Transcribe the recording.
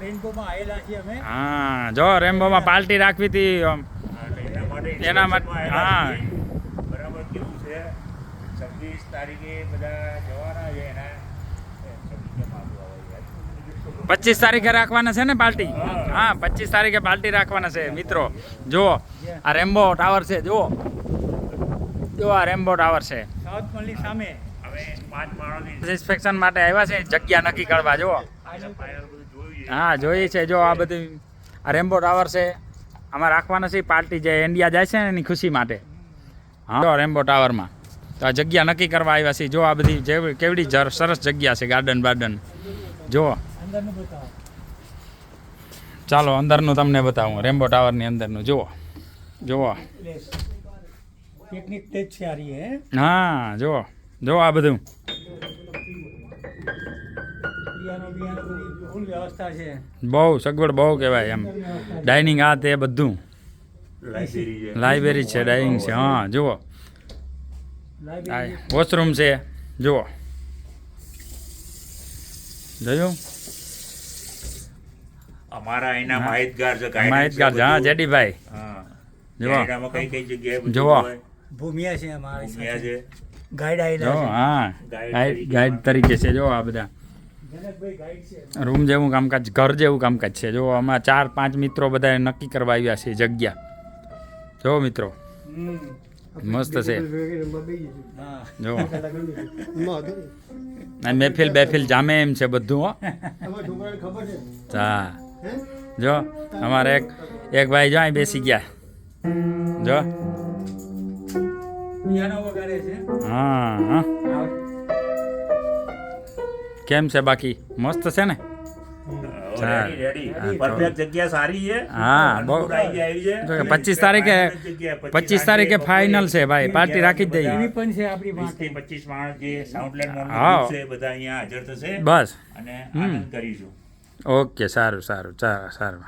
રેનબોમાં આવેલા છીએ અમે. હા જો રેનબોમાં પાર્ટી રાખવી હતી એના માટે. હા બરાબર કેવું છે 26 તારીખે બધા જવાના છે એના 25 તારીખે રાખવાના છે ને પાર્ટી. હા 25 તારીખે પાર્ટી રાખવાના છે મિત્રો. જુઓ આ રેમ્બો ટાવર છે. જુઓ આ રેમ્બો ટાવર છે. સાઉથ મોલની સામે હવે 5 માણસની ઇન્સ્પેક્શન માટે આવ્યા છે જગ્યા નક્કી કરવા. જુઓ ફાઇનલ બધું જોયું. હા જોઈએ છે. જો આ બધી આ રેમ્બો ટાવર છે. આમાં રાખવાના છે પાર્ટી જે ઇન્ડિયા જાય છે ને એની ખુશી માટે. હા જો રેમ્બો ટાવરમાં તો આ જગ્યા નક્કી કરવા આવ્યા છે. જો આ બધી કેવડી સરસ જગ્યા છે. ગાર્ડન બાર્ડન જુઓ. અંદરનું બતાવો. ચાલો અંદરનું તમને બતાવું. રેમ્બો ટાવરની અંદરનું જુઓ. જુઓ પિકનિક ટેજ છે આ રહી હે. હા જુઓ જુઓ આ બધું. પિયાનો બધી ફૂલ વ્યવસ્થા છે. બહુ સગવડ બહુ કહેવાય એમ. ડાઇનિંગ આ તે બધું. લાઇબ્રેરી છે. લાઇબ્રેરી છે ડાઇનિંગ છે. હા જુઓ લાઇબ્રેરી વોશરૂમ છે. જુઓ જોયું અમારા અહીંના માહિતગાર છે માહિતગાર છે. હા જેડીભાઈ હા જુઓ. ગાઈડમાં કઈ જગ્યાએ જુઓ. ભૂમિયા છે અમારી ભૂમિયા છે. ગાઈડ જો આવેલા હા ગાઈડ તરીકે છે. જો આ બધા છે. જનકભાઈ ગાઈડ છે. રૂમ જેવું કામકાજ ઘર જેવું કામકાજ છે. જો આમાં 4-5 મિત્રો બધા નક્કી કરવા આવ્યા છે જગ્યા. જો મિત્રો મસ્ત છે. હા જો મહેફિલ બેફિલ જામે એમ છે બધું. હો હા જો અમારે એક ભાઈ જો અહીં બેસી ગયા. જો પિયાનો વગાડે છે. હા હા કેમ છે બાકી મસ્ત છે ને. રેડી પરફેક્ટ જગ્યા સારી છે. હા બહુ જો કે 25 તારીખે 25 તારીખે ફાઇનલ છે ભાઈ. પાર્ટી રાખી જ દઈએ. એવી પણ છે આપણી 20 પાસે. થી 25 માણસ જે સાઉન્ડલેન્ડ મોલ હા. છે બધા અહીંયા હાજર થશે બસ અને આનંદ કરીશું. ઓકે સારું સારું સારું.